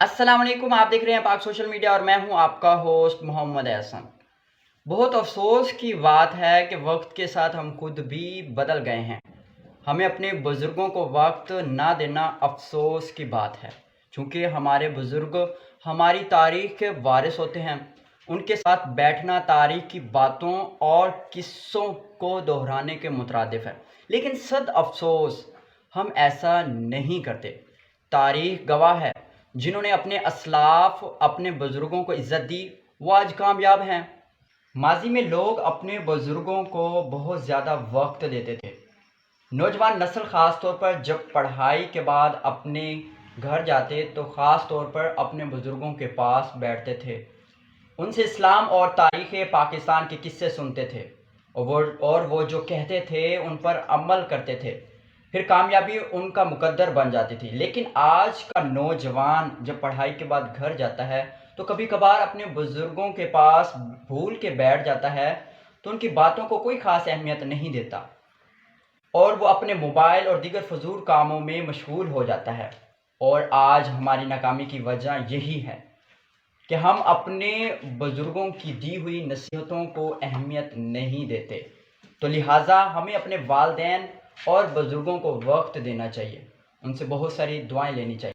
अस्सलाम वालेकुम। आप देख रहे हैं पाक सोशल मीडिया और मैं हूं आपका होस्ट मोहम्मद एहसन। बहुत अफसोस की बात है कि वक्त के साथ हम खुद भी बदल गए हैं। हमें अपने बुज़ुर्गों को वक्त ना देना अफसोस की बात है, चूँकि हमारे बुज़ुर्ग हमारी तारीख़ के वारिस होते हैं। उनके साथ बैठना तारीख़ की बातों और किस्सों को दोहराने के मुतरादिफ़ है, लेकिन सद अफसोस हम ऐसा नहीं करते। तारीख़ गवाह है, जिन्होंने अपने असलाफ़ अपने बुज़ुर्गों को इज़्ज़त दी वो आज कामयाब हैं। माज़ी में लोग अपने बुज़ुर्गों को बहुत ज़्यादा वक्त देते थे। नौजवान नस्ल ख़ास तौर पर जब पढ़ाई के बाद अपने घर जाते तो ख़ास तौर पर अपने बुज़ुर्गों के पास बैठते थे, उनसे इस्लाम और तारीख़ पाकिस्तान के किस्से सुनते थे और वो जो कहते थे उन पर अमल करते थे, फिर कामयाबी उनका मुकद्दर बन जाती थी। लेकिन आज का नौजवान जब पढ़ाई के बाद घर जाता है तो कभी कभार अपने बुज़ुर्गों के पास भूल के बैठ जाता है, तो उनकी बातों को कोई ख़ास अहमियत नहीं देता और वो अपने मोबाइल और दीगर फजूल कामों में मशगूल हो जाता है। और आज हमारी नाकामी की वजह यही है कि हम अपने बुज़ुर्गों की दी हुई नसीहतों को अहमियत नहीं देते। तो लिहाजा हमें अपने वालिदैन और बुज़ुर्गों को वक्त देना चाहिए, उनसे बहुत सारी दुआएं लेनी चाहिए।